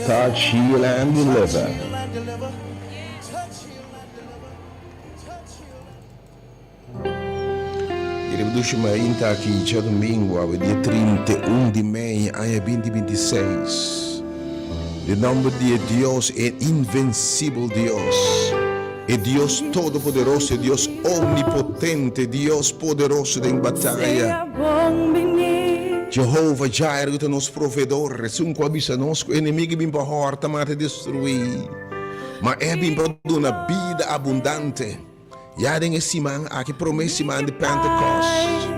Touch, heal, and deliver. Irreduziamo inta aqui, Djadumingu, dia 31 de maio, ano 2026. O nome de Deus é invencível Deus. É Deus todo-poderoso, é Deus omnipotente, Deus poderoso em batalha. Jehovah Jireh, o nosso provedor, se um coabita nosso inimigo vem para horta, mas destruir. Mas é bem para dar uma vida abundante. Já tem esse man, aqui promessa man de Pentecoste.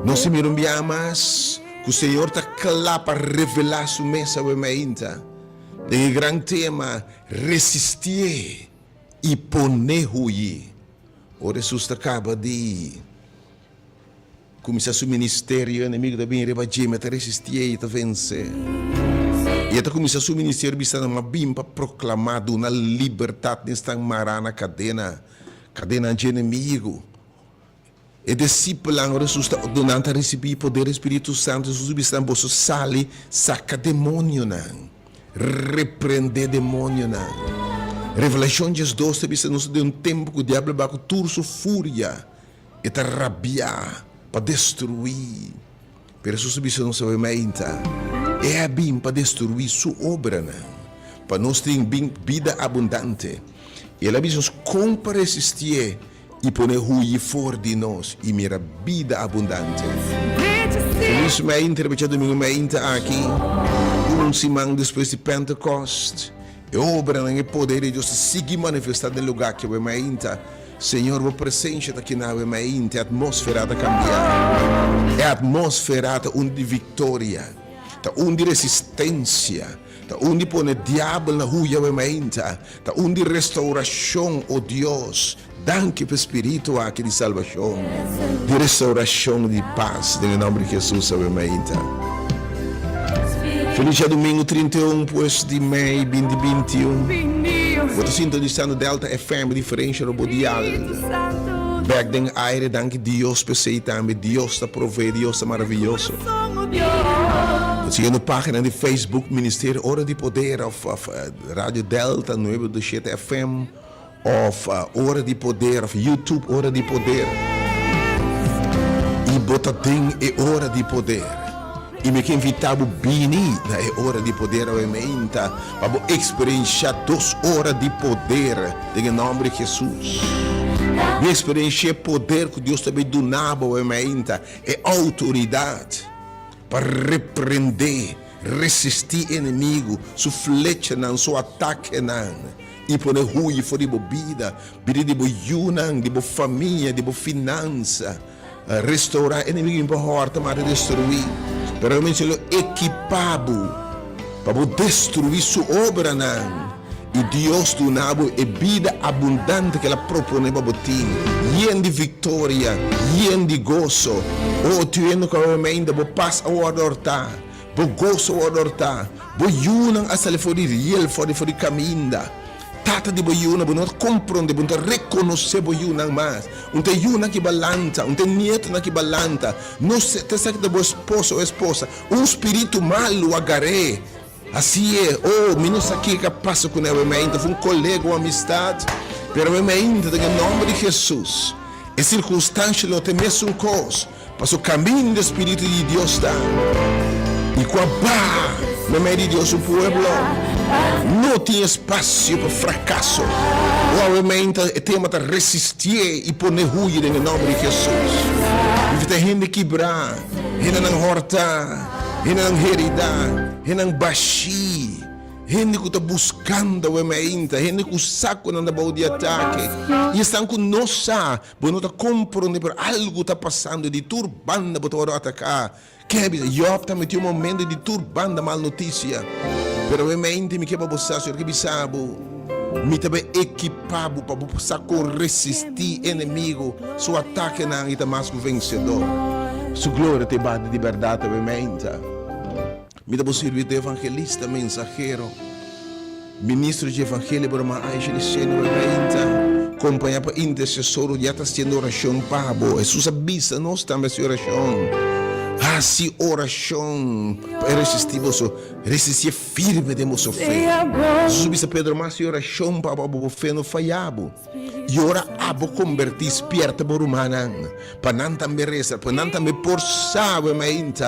Nós se miramos, que o Senhor está claro para revelar sua mesa ao meinta. O grande tema, resistir e poner ruim. O Jesus acaba de começar seu ministério, o inimigo também rebadir, mas resistir e vencer. E até começar seu ministério, está uma bimba proclamado uma liberdade nesta marana cadena de inimigo. E discípulo agora Jesus está donando a receber poder Espírito Santo, Jesus está em sali, saca demônio não. Repreender demônio não. Revelação de 12 está nos de um tempo que o diabo vai com toda sua fúria e está rabiar para destruir. Pero Jesus está não sabe mais é bem para destruir sua obra não. Para nós ter vida abundante. E ela diz como para resistir e poner ruim fora de nós e mira vida abundante. Por isso, minha interpretação domingo, minha inta aqui, semana depois de Pentecoste, e obra no poder de Deus seguir manifestado no lugar que eu minha inta. Senhor, a presença aqui na minha inta, a atmosfera da cambiar, é a atmosfera de vitória, de resistência. Onde põe o diabo na rua e menta, onde restauração, oh Deus, danke para o Espírito aqui de salvação, de restauração de paz, em nome de Jesus, a menta. Feliz Djadumingu 31, pues de maio 2021. Você sintonizando Delta FM, diferença radial. Back den aire, danke Deus, pensei também, Deus está provendo, Deus está maravilhoso. Siga na página de Facebook, Ministério Hora de Poder, of Radio Delta, 97 FM, of Hora de Poder, of YouTube Hora de Poder. E Botadinho é Hora de Poder. E me invitava Bini na Hora de Poder, obviamente, para experienciar 2 horas de poder, em nome de Jesus. Me experienciar poder que Deus também donava, obviamente, é autoridade. Para repreender, resistir inimigo, sua flecha não, seu ataque não, e poner ruim fora de bebida, pedir de boiunan, de boa família, de boa finança, restaurar inimigo em boa horta, mas destruir, para realmente ele equipado para destruir sua obra não. E Deus do nabo é vida abundante que ela propõe para botim, yen de vitória, yen de gozo. Oh, tu endo com a mente, bo paz ao Orador tá, bo gozo ao Orador tá, bo yunang asal fora de riel, fora de caminda. Tata de bo yunang, bo não compreende, bo não reconhecer bo yunang mais. Unte yunang que balanta, unte nieto na que balanta. Não se te sabe de bo esposo ou esposa, espírito malo agarré. Assim é, menos aqui que passa com ela, foi colega ou amistade, pero eu ainda, em nome de Jesus, é circunstância, não tem mesmo coisa, mas o caminho do Espírito de Deus está, e com a barra, no meio de Deus, o povo, não tem espaço para fracasso, obviamente, tem que resistir e pôr ruim em nome de Jesus, e tem gente quebrar, gente não horta, gente não herida, gente não baixi, gente que está buscando o meinta, gente que saco não dá de ataque, e estão com nós, não está compreendendo por algo está passando de turbanda para atacar, que é Job também tem momento de turbanda mal notícia, pero o meinta me quebra você, senhor que sabe, me também equipado para saco resistir inimigo, seu ataque não está mais que vencedor, sua glória te bate de verdade, o meinta. Me dá servir de evangelista, mensageiro, ministro de evangelho para uma Aishel, Isenia, acompanhar para intercessor, já está sendo oração para Jesus avisa nós também essa oração. assim oração para resistir firme de nossa fé. Subisse Pedro mas oração para a fé não falhava. E ora abo convertir espírito borumana para não também rezar, para não também forçar a mente.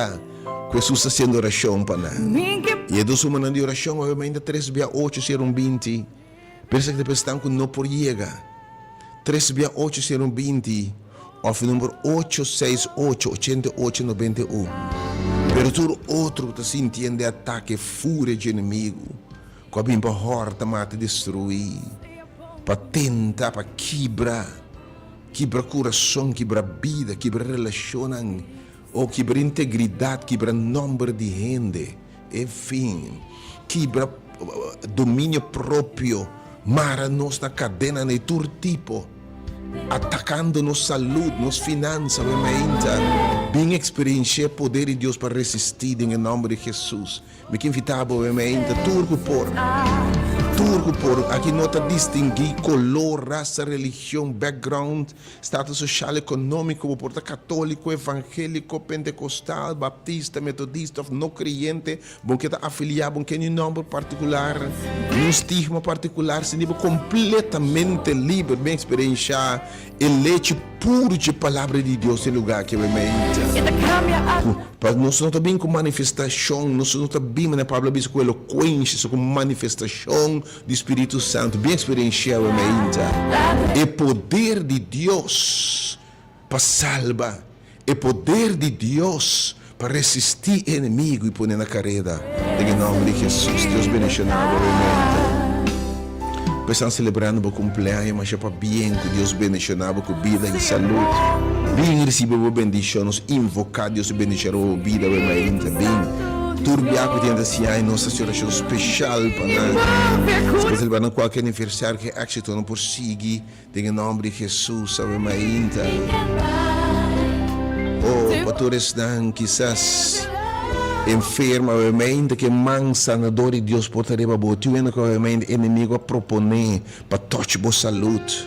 Jesus está sendo oração para nós. E dos humanos de oração, obviamente 3/8 serão 20. Pensa que depois estão com não por chegar. 3/8 serão 20. Of número 868 8891. Pero tudo outro que se entende ataque fúria de inimigo, que vem para horta, mata, destruir, para tentar, para quebrar coração, quebrar vida, quebrar relação, ou quebrar integridade, quebrar número de gente, enfim, quebrar domínio próprio, mara nossa cadena de todo tipo. Atacando nossa saúde, nossa finanças, bem experienciar o poder de Deus para resistir em nome de Jesus. Me que invitava, obviamente, turco por aqui nota distinguir color, raça, religião, background, status social, econômico, porta católico, evangélico, pentecostal, baptista, metodista, não crente, bom que está afiliado, bom que tem um nome particular, um estigma particular, se nível completamente livre, bem experienciar o leite puro de palavra de Deus em lugar que obviamente. Nós não estamos com manifestação, nós não estamos bem na palavra com eloquência, com manifestação do Espírito Santo, bem experiencial obviamente. É poder de Deus para salvar, é poder de Deus para resistir inimigo e pôr na carreira. Em nome de Jesus, Deus bendicionado obviamente. Estão celebrando o cumpleaños, mas é para bem que Deus bendicionava com vida e saúde. Bem receber a bendição, nos invocar Deus bendicionar a vida, bem. Turbiaco tem assim aí nossa oração especial para nós. Se celebrando qualquer aniversário que êxito não persigue, em nome de Jesus, sabe mais. Oh, pastores não quizás enferma, obviamente, que man sanador de Deus portaria para botar, obviamente, inimigo a proponer para tocar a saúde.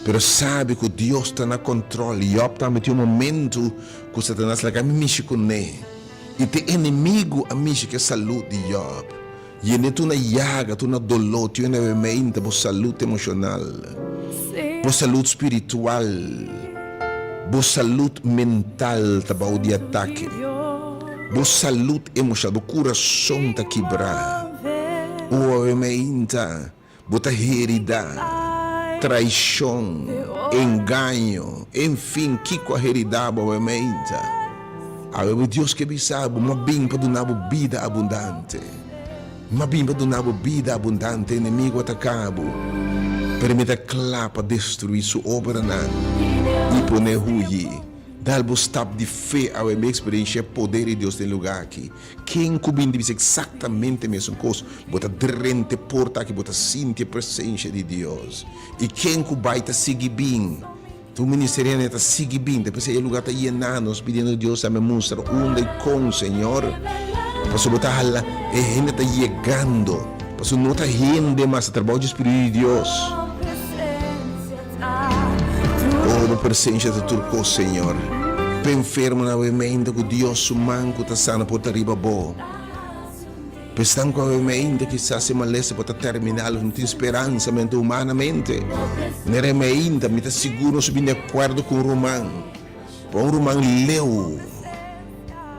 Pero sabe que Deus está no controle. E opta a momento que Satanás lá me mexe com ele. E tem inimigo a mexer com a saúde de Job. E ele tu na llaga, tu na dolor, tu obviamente, para saúde emocional, para saúde espiritual, para saúde mental, para o ataque. Boa saúde emocional, o coração está quebrado. Obviamente, boa heredade, traição, engano, enfim, que com a heredade, obviamente. Agora, Deus que me sabe, mas bem para dar vida abundante. Mas bem para dar vida abundante, inimigo atacado. Permita claro para destruir sua obra e poner ruim. Dá-lhe stop de fé ao minha experiência, poder de Deus tem lugar aqui. Quem combina diz exatamente a mesma coisa, bota drente porta aqui, bota sentir a presença de Deus. E quem vai estar seguir bem, o ministério está seguir bem, depois o lugar está llenando, pedindo a Deus a me mostrar onde com o Senhor. Para botar lá, a gente está chegando, para não está rende mais o trabalho do Espírito de Deus. Oh, a presença de turco, Senhor. Enfermo na mente que Deus humano está sano por arriba boa. Pensando com a mente que se malese para terminar, não tem esperança mente humanamente. Na mente, me está seguro se de acordo com o romano. Para um romano leu,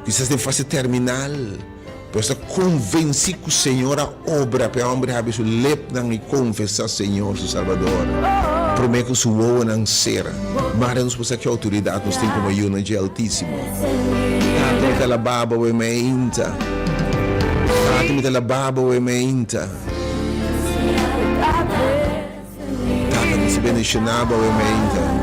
que se tem fase terminal, para estar convencido que o Senhor a obra para o homem have su lepnan e confessar Senhor, seu Salvador. Prometo que o seu não será. Mas nos passa que a autoridade nos tem como ajuda de Altíssimo. Tanto que ela baba o ementa. Tanto que ela baba o ementa. Tanto que se bendicionava o ementa.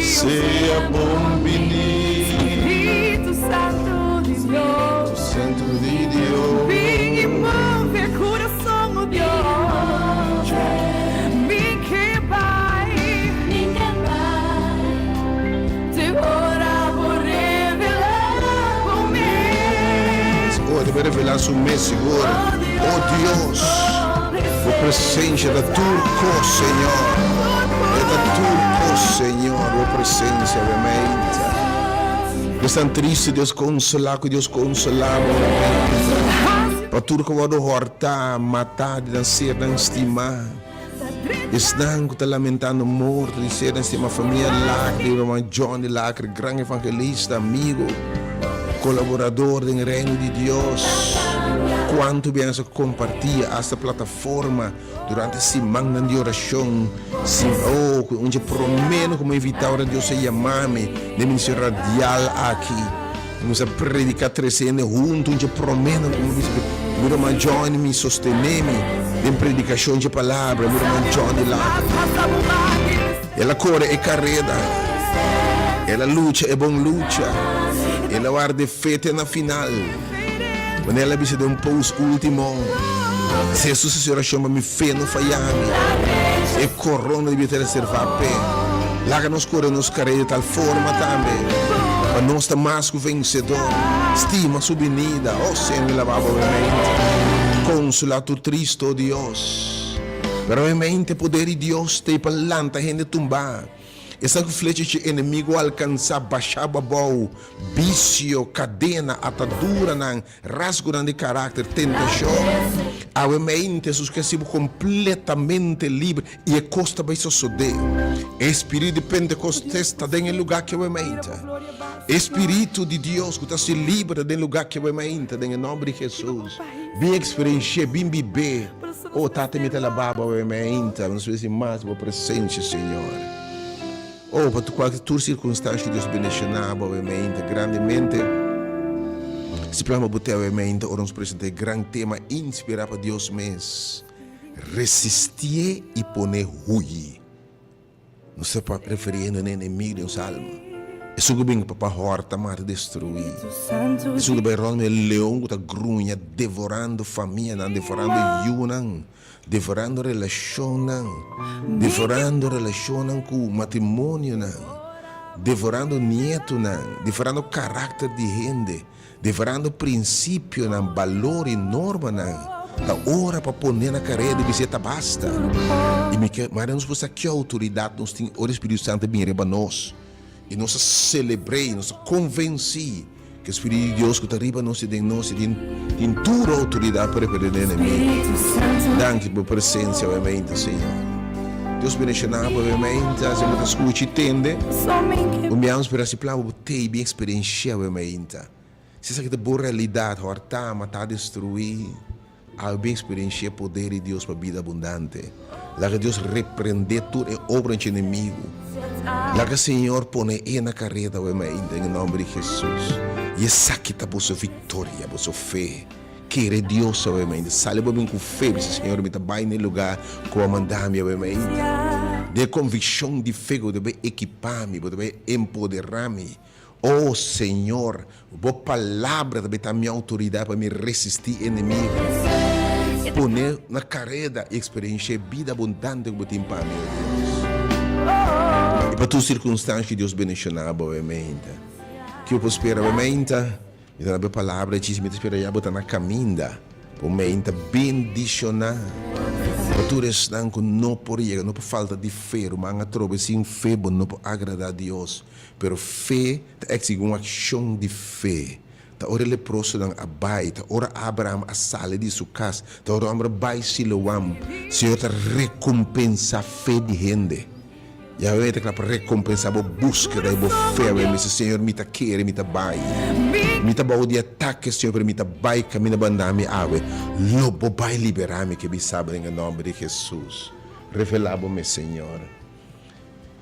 Seja bom venir, Espírito Santo de Deus, Santo de Deus. vem e move coração de Deus. Vem que vai, te ora por revelar comigo. Oh, deve revelar su me, Senhor. Oh Deus, por presença da tua cor, Senhor. presença, obviamente. Estão tristes, Deus consolar, que Deus consolar, obviamente. Para tudo que eu vou hortar, matar, de ser, de estimar. Estão que está lamentando morto, de ser, de estimar família lacre, irmão Johnny lacre, grande evangelista, amigo, colaborador do reino de Deus. Quanto bem se compartilha esta plataforma durante a semana de oração. Onde prometo como evitar a Deus se chamar-me de ministério radial aqui. Vamos a predicar 3 anos juntos, onde prometo como meu irmão Johnny me sosteneme de predicação de palavra, meu irmão Johnny lá. Ela corre e carrega, ela luta e bom luta, ela guarda fé na final. Quando ela disse de post último, se Jesus se ora chama-me fé no falhame, e corona deve ter servar pé. Lá que nós corremos carreira de tal forma também, para nós estar mais que vencedor, estima sua venida, ó Senhor, lavava obviamente, consolar tu triste, ó Deus, pero obviamente poder de Deus tem para lança a gente tumbar. Essa flecha de inimigo alcançar, baixar babau, vício, cadena, atadura, rasgo de caráter, tentação. A mente é completamente livre e a costa vai suceder. Espírito de Pentecostes está em lugar que a mente. Espírito de Deus que está se livre do lugar que a mente, em nome de Jesus. Bem experiência, bem viver. Oh, tá te metendo a baba, a mente. Não sei se mais, boa presença, Senhor. Oh, para qualquer circunstância que Deus bendicionava, obviamente, grandemente. Se para botar, obviamente, oramos apresentar grande tema, inspirar para Deus mesmo. Resistir e poner ruim. Não se pode preferir no inimigo de um salmo. Isso que vem para horta, mata, destruir. Isso que vem para o leão que está grunha, devorando família, devorando yunan. Devorando relação, com matrimônio, devorando nieto, devorando caráter de gente, devorando princípio, valor e norma. Da hora para pôr na carreira de visita basta. Mas nós precisamos que a autoridade nós tem o Espírito Santo bem para nós. E nós celebrei, nós convenci que o Espírito de Deus que está arriba nós tem toda a autoridade para perder o inimigo. Danke pela presença, obviamente, Senhor. Deus bendicionava, obviamente, se você escuta e entende. O meu para esse plano, ter bem experiência, obviamente. Se isso é boa realidade, hortar, matar, destruir, há bem experiência, poder de Deus para a vida abundante. Lá que Deus repreender tudo e obra de inimigo. Lá que o Senhor põe na carreira, obviamente, em nome de Jesus. E essa aqui está por sua vitória, por sua fé. Querer Deus, obviamente. Sale para mim com fé, Senhor, me está bem no lugar como mandar-me, obviamente. De convicção de fé, eu devo equipar-me, eu devo empoderar-me. Oh, Senhor, boa palavra também está minha autoridade para me resistir inimigo. Poner na carreira experiência vida abundante que eu tenho para mim, Deus. E para todas as circunstâncias que Deus bendicionava, obviamente. Que eu posso esperar, obviamente. E a palavra diz que me espera já botar na caminha. Para me bendicionar. Para tu restar com não por chegar, não por falta de fé. Mas a troca sem fé, não por agradar a Deus. Pero fé é uma ação de fé. Ta ora leproso ng abay, ta ora Abraham asali di sukas, ta ora Abraham bay silawam. Senhor ta recompensa a fé de gente. Yahweh te para recompensar a busca da fé, mas Senhor me ta querer, me ta bay. Me ta baú de ataque, Senhor, me ta bay caminho bandami ave. Lobo bay liberar-me que me sabe em nome de Jesus. Revelabo-me, Senhor.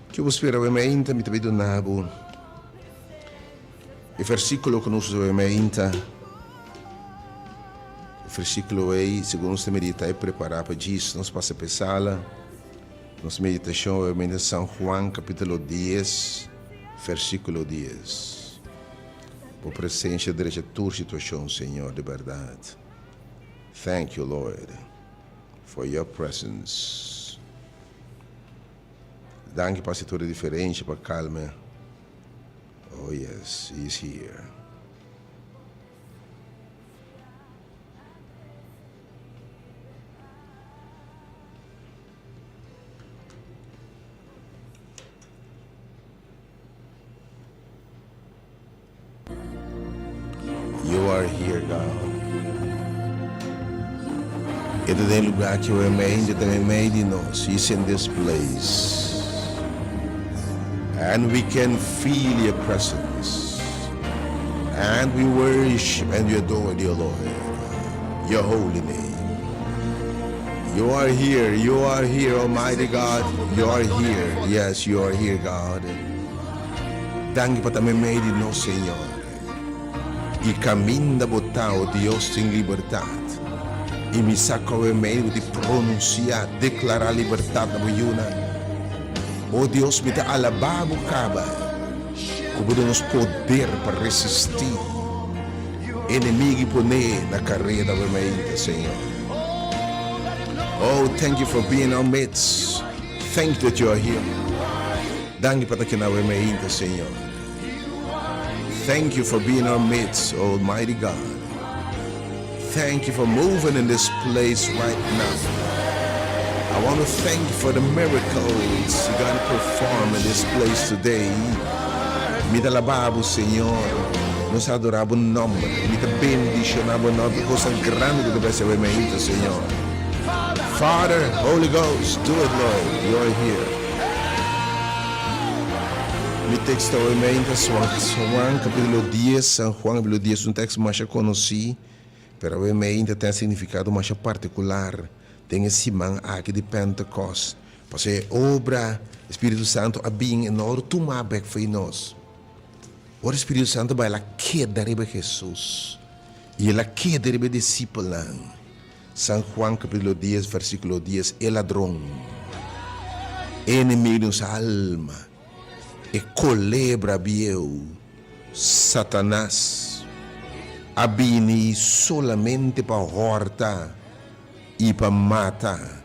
Que eu espero, me ainda me ta vedo nabo. O versículo que nós vemos, o versículo aí, segundo nós meditar e preparar para isso, nós passamos a pensar, nossa meditação é em São João, capítulo 10, versículo 10. Por presença de tua situação, Senhor, de verdade. Thank you, Lord, for your presence. Danke para a situação diferente, para calma. Oh yes, He's here. Mita tem lugar que o mente também meio de nós. Is in this place. And we can feel your presence. And we worship and we adore dear Lord, your holy name. You are here, Almighty God. You are here. Yes, you are here, God. Danke para também meio de nós, Senhor. E caminho botar o Deus em liberdade. E me saca o meio de pronunciar, declarar liberdade na boiuna. Oh Deus, me dá alabado, caba. Como dá-nos poder para resistir. Inimigo e poner na carreira da mente, Senhor. Oh, thank you for being in our midst. Thank you that you are here. Danke para que na mente, Senhor. Thank you for being in our midst, Almighty God. Thank you for moving in this place right now. I want to thank you for the miracles you're going to perform in this place today. Me dá alabado, Senhor. Nos adoramos o nome. Me dá bendicionamos o nome. Coisa grande que deve ser a mente, Senhor. Father, Holy Ghost, do it, Lord. You are here. Mi texto é mente Juan capítulo 10, San Juan capítulo 10, um texto mais conhecido, pero obviamente tem significado mais particular. Tem esse man aqui de Pentecostes, porque a obra do Espírito Santo é bem enorme, tomar back para nós. O Espírito Santo vai lá queda riba Jesus, e ele queda riba discípulo. San Juan capítulo 10, versículo 10, el ladrão, inimigo de nossa alma, e colebra bieu, Satanás, abini solamente para horta e para matar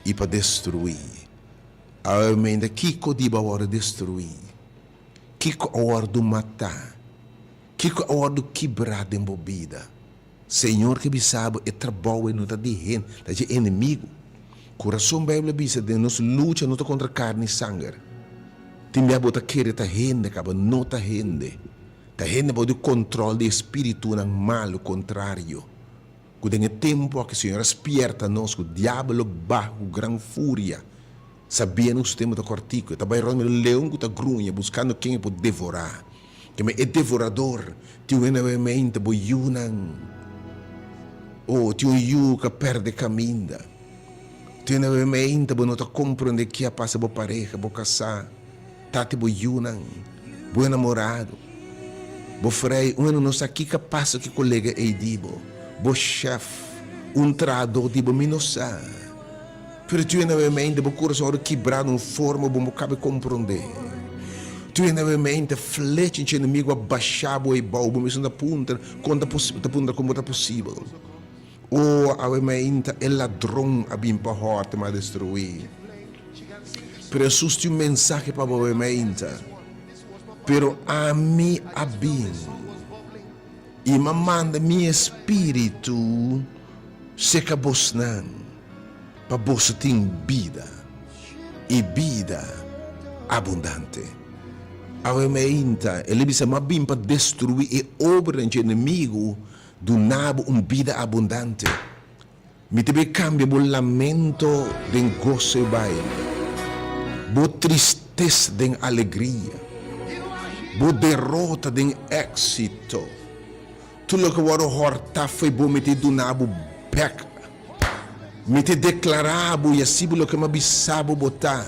e para destruir. Ainda que diba hora destruir, que hora do matar, que hora do quebrar de embobida. Senhor que me sabe é trabalho e não está de gente, está de inimigo. Coração Bíblia diz que nós luta não contra carne e sangue. Timbe bota querer ta rende, acaba não ta rende. Ta rende pode controle do espírito não mal, o contrário. Quando tem tempo que o Senhor espierta nós, o diabo barro, gran fúria, sabia nos temos da cortico, tá vai o leão que tá grunha, buscando quem pode devorar. Que é devorador, tio enormemente boiunan, ou tio yu que perde caminho. Tio enormemente não tá compreender que a passa boa pareja, boa casar. Tati boiunan, bom namorado, bo frei, não sabe que passa que colega é dibo, bo chefe, trado dibo minosa. Pero tu novamente bo coração quebrado forma bom cabe compreender. Tu novamente flecha de inimigo abaixado e bom, bom isso na punta, quando como tá possível. O avamente é ladrão a bim para horta mas destruir. Pero susti un mensaje para vos mente. Pero a mí a bem. E me manda mi espírito seca bosnan. Para vos ter vida. E vida abundante. A mente, ele diz, mas bem para destruir a obra de inimigo do nabo vida abundante. Me teve cambia o lamento de gozo e baile. Bo tristeza de alegria, bo derrota de êxito. Tudo que eu horta foi bom me te donabo pec, me te declarabo e assim lo que me bisabo botar.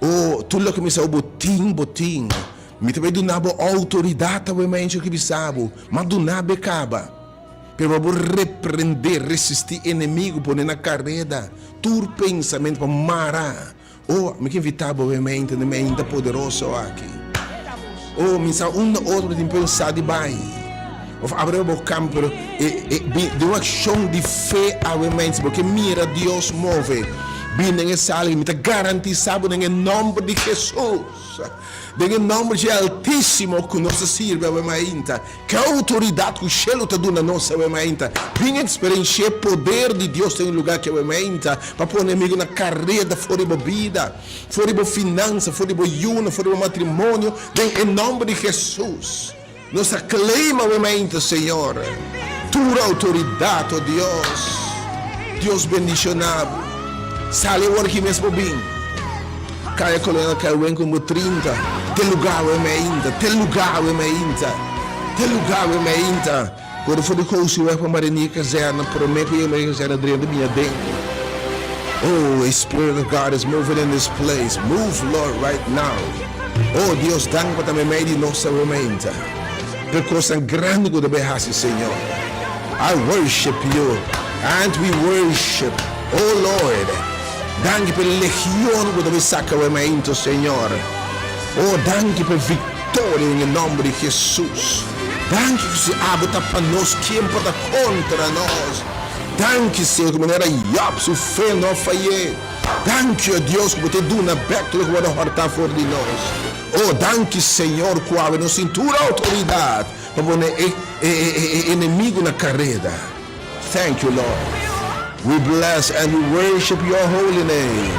Oh, tudo que me saiu botim, me te donabo autoridade ao mente que bisabo, mas donabo acaba. Pero vou repreender, resistir inimigo, pôr na carreira, tur pensamento para marar. Oh, me que invitava obviamente na mente poderoso aqui. Oh, me sa outra de pensar de bem. Of abrir o campo de uma ação de fé obviamente, porque mira Deus move. Bem nessa sala me te garantizado em nome de Jesus. Em nome de Altíssimo que nos sirve obviamente. Que a autoridade que o cielo te dá na nossa obviamente. Bem experienciar o poder de Deus em lugar que obviamente para pôr o inimigo na carreira, fora de vida, fora de finança, fora de ayuno, fora de matrimônio. Em nome de Jesus. Nos aclama obviamente, Senhor. Tua autoridade, oh Deus. Deus bendicionado. Sale o que mesmo bem. Caia colena caiu em como 30. Tem lugar o ainda. Tem lugar o ainda. Tem lugar o ainda. Quando for de coisa eu para marinha caserna, prometo que eu me caserna dentro da minha dentro. Oh, Spirit of God is moving in this place. Move, Lord, right now. Oh, Deus, danke para me de nossa momento. Per cosa grande que deve hacer, Senhor. I worship you and we worship. Oh, Lord, danke per legião que deve sacar o momento, Senhor. Oh, danke per vitória em nome de Jesus. Danke que se habita para nós, quem pode contra nós. Danke, Senhor, que maneira Job sofreu, não falhei. Danke, oh Deus, que você deu na back to the horta for de nós. Oh, danke, Senhor, que nos cintura autoridade para pôr inimigo na carreira. Thank you, Lord. We bless and we worship your holy name.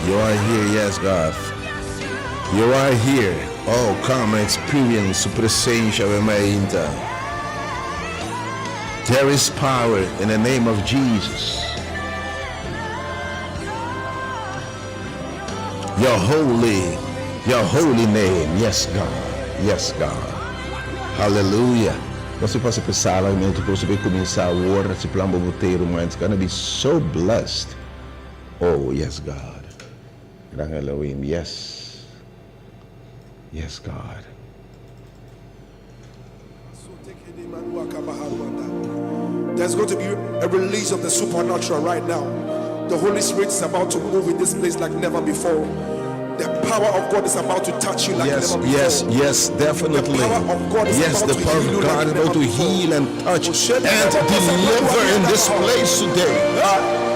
You are here, yes, God. You are here. Oh, come and experience the presence of Emainta. There is power in the name of Jesus. Your holy name. Yes, God. Yes, God. Hallelujah. Você pode pensar lá, que você vai começar a orar, esse plano boteiro, mas it's going to be so blessed. Oh, yes, God. Elohim, yes. Yes, God. There's going to be a release of the supernatural right now. The Holy Spirit is about to move in this place like never before. The power of God is about to touch you like never before. Yes, definitely. The power of God is about to heal and touch and deliver in this place today.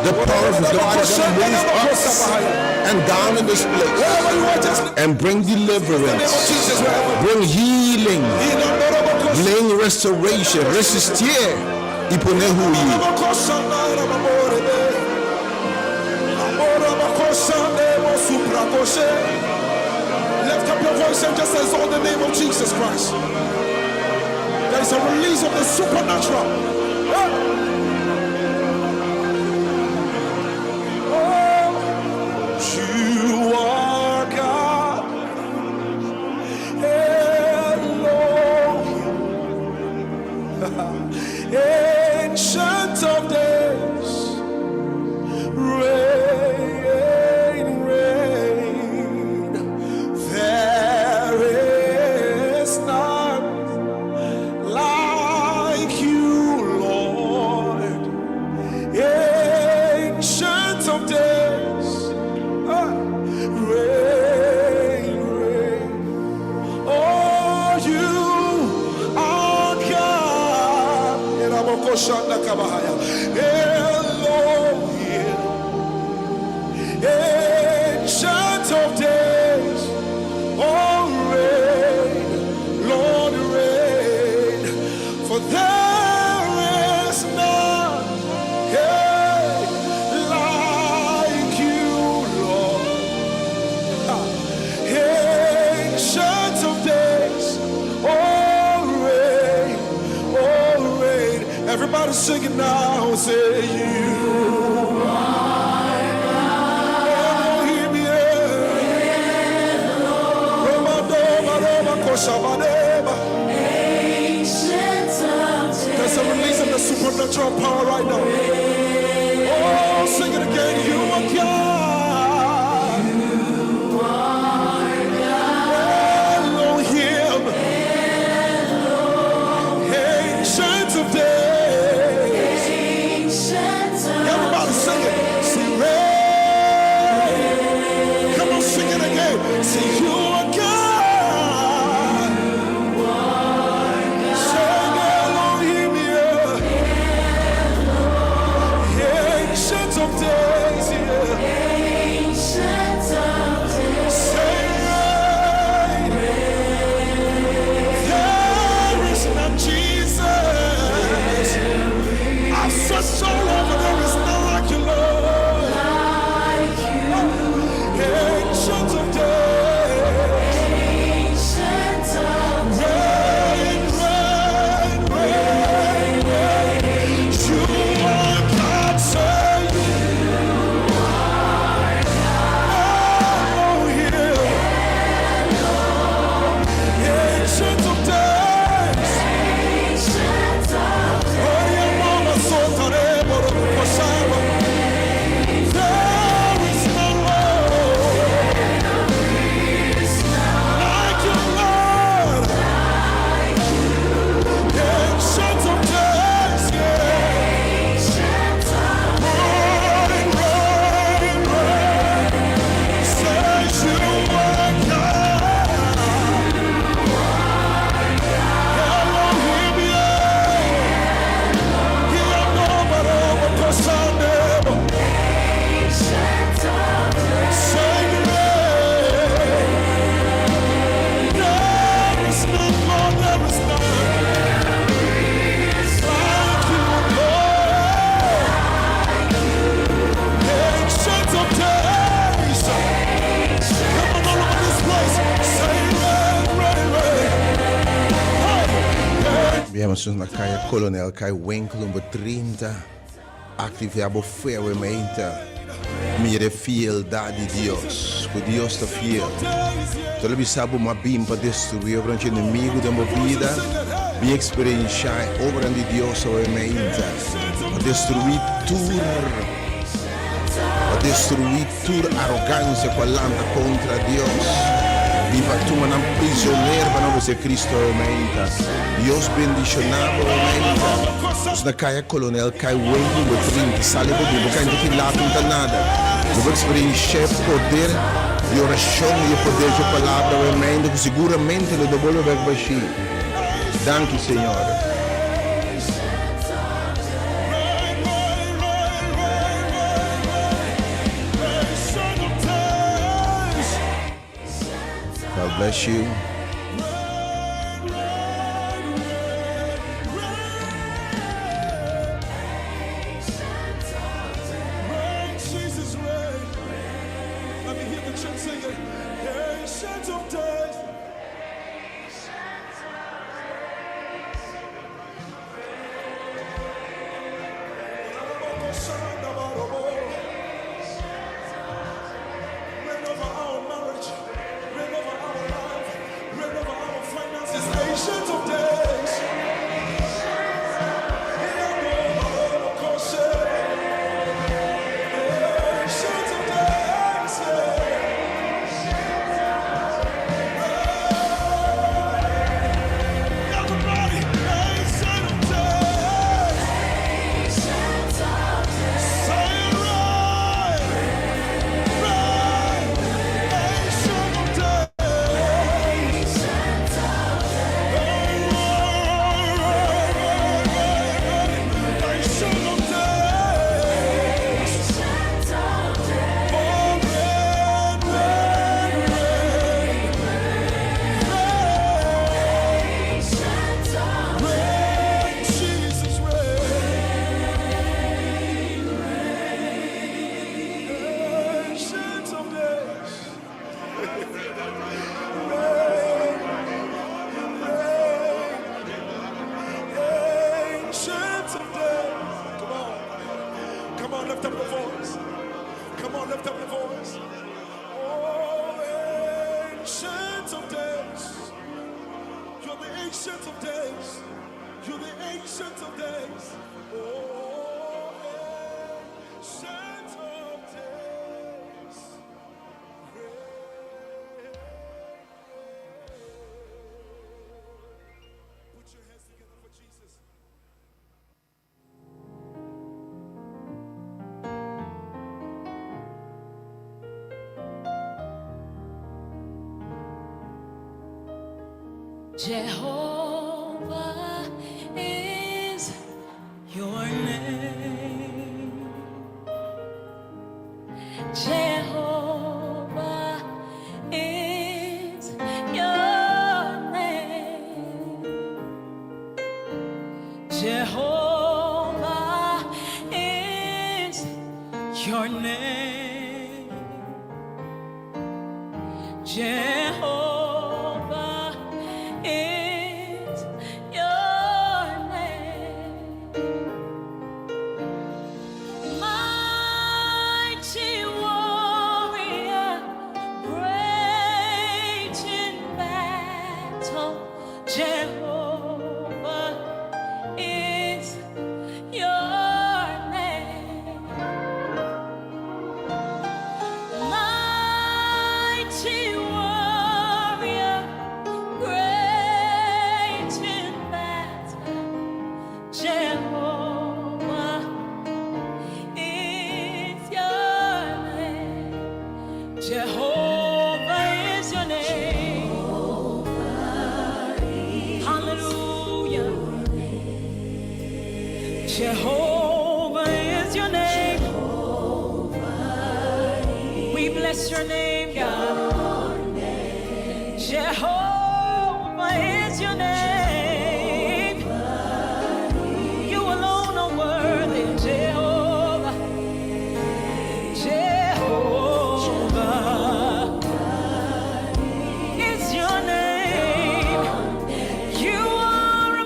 The power of God is going to move us and down in this place and bring deliverance, bring healing, bring restoration, resistir e poner ruim. Lift up your voice and just exalt the name of Jesus Christ. There is a release of the supernatural. You are God, Elohim, Ancient of Days, reign. There is none like you, Lord, Ancient of Days. Reign. Oh, you are God. Elohim, Ancient of Days. Oh, reign, Lord, reign. For there is none like you, Lord. Ancient of Days, oh reign. Everybody sing it now, say you are God. Elohim, Ancient of days. There's a release of the supernatural power right now. Oh, sing it again, you are God. Viemos na caia Coronel, caia Winkel, nummer 30. Activamos fervamente. Mire fialdade de Deus. Que Deus está fiel. Todo mundo sabe uma bim para destruir o grande inimigo da minha vida. Me experienciar a obra de Deus fervamente. Para destruir tudo. Para destruir toda arrogância que lanta contra Deus. Viva tu manam prisioneiro para você Cristo aumenta. Deus bendicionado aumenta. Os na caia Coronel cai o endo do 30 sale por Bíblia cai daqui lá pinta nada. Eu vou experienciar poder de oração e o poder de palavra aumenta que seguramente lo dobolo vai baixar. Danke Senhor. God bless you. Jesus reign. Let me hear the church sing it. Ancient of days. Reign over our marriage. Reign over our life. Reign over our finances. Ancient of days. Ancient of days. Everybody, ancient of days. Say it right. Right. Ancient of days. Ancient of days. Jesus ancient of days. Ancient of days. Come on, lift up your voice. Come on, lift up your voice. Oh, ancient of days. You're the ancient of days. You're the ancient of days. Oh, ancient of days. Put your hands together for Jesus. Jehovah is your name. Jehovah is your name. Jehovah is your name. Jehovah is your name. Mighty warrior, great in battle. Jehovah is your name. Mighty warrior, great in battle. Jehovah is your name. Jehovah is your name. Hallelujah. Jehovah is your name. We bless your name, God. Jehovah is your name. You alone are worthy, Jehovah. Jehovah is your name. You are a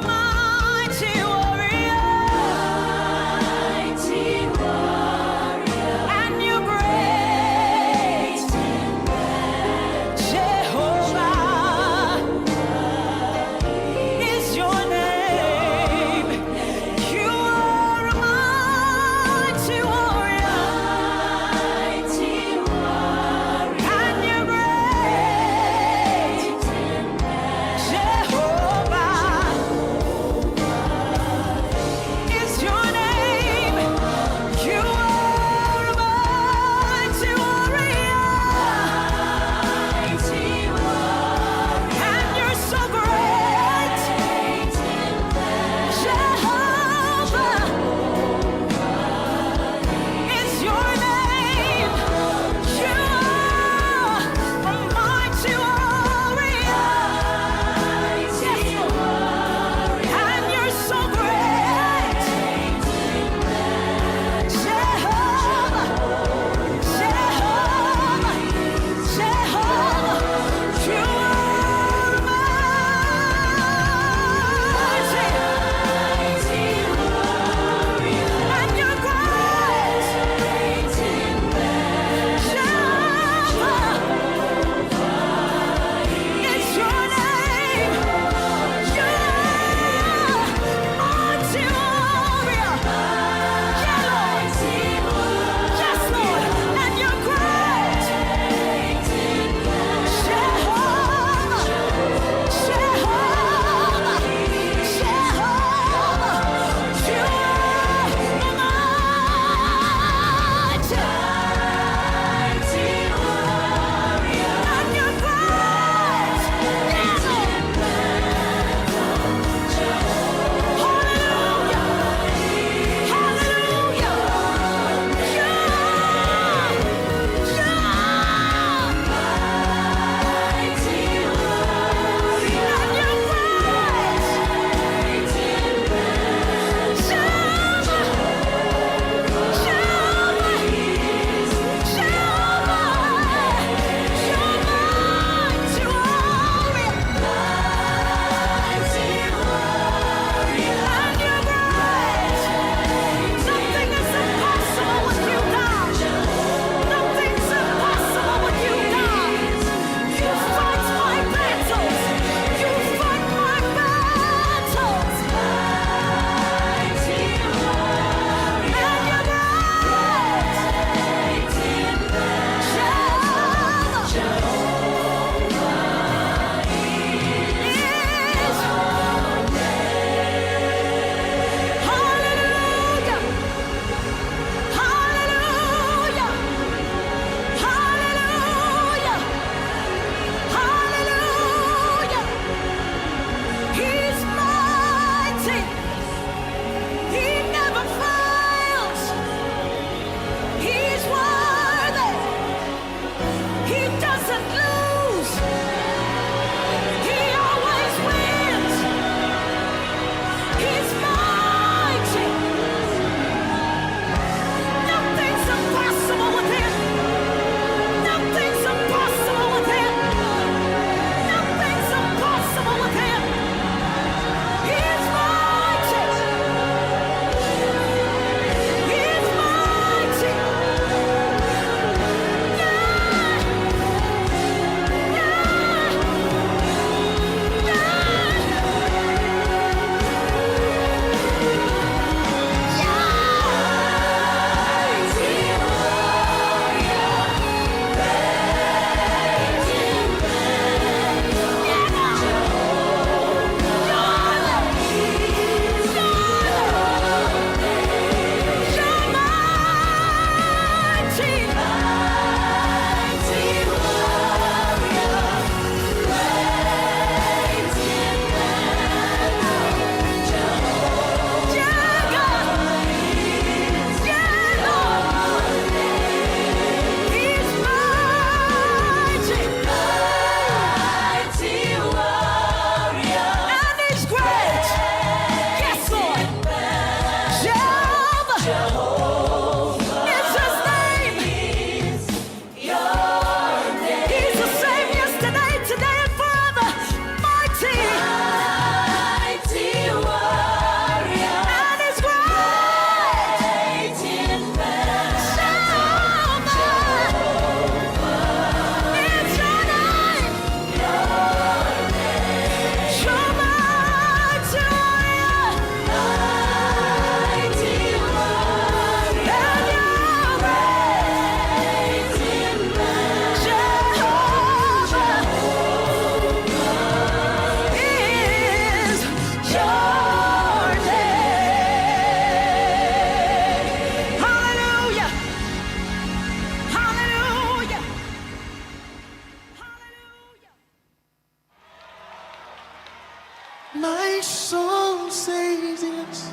My soul says yes.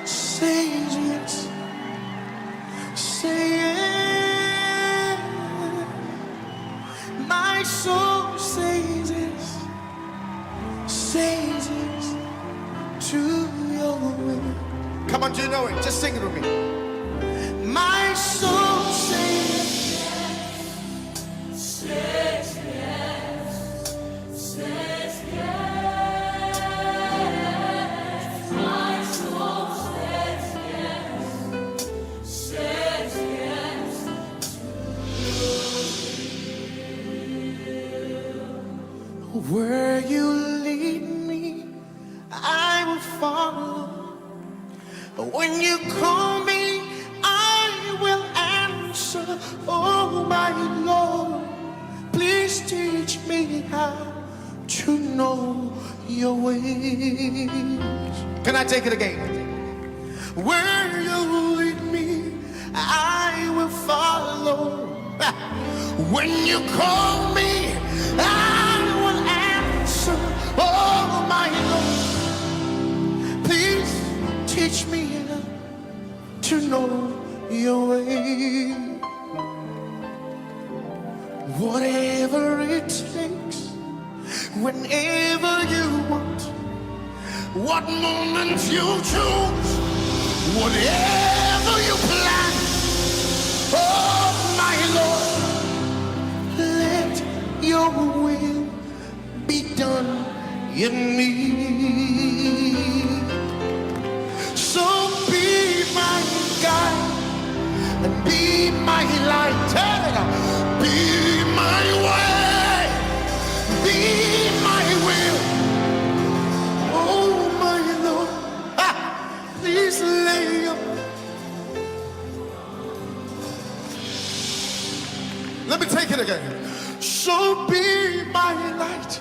Says yes. Say yes. My soul says yes. Says yes to your will. Come on, do you know it? Just sing it with me. My soul says yes. Says yes. Says yes. My soul says yes. Says yes. Where you lead me, I will follow. When you call me, I will answer. Oh my Lord, please teach me how to know your ways. Can I take it again? Where you lead me, I will follow. When you call me, I will answer. Oh my Lord, please teach me to know your way. Whatever it takes, whenever you want, what moment you choose, whatever you plan. Oh my Lord, let your will be done in me. So be my guide and be my light. Be my way, be my will. Oh my Lord, please lay your. Let me take it again. So be my light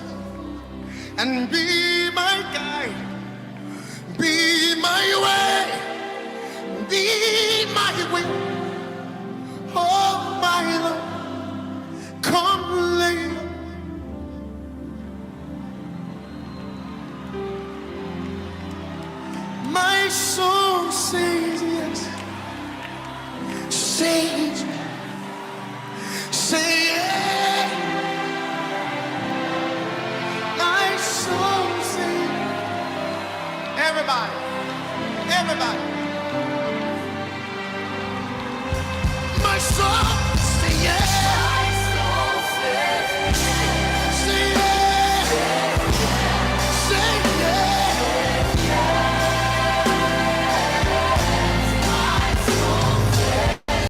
and be my guide. Be my way, be my will. Oh my Lord, come lay. My soul says yes. Says, say yes. My soul says. Everybody.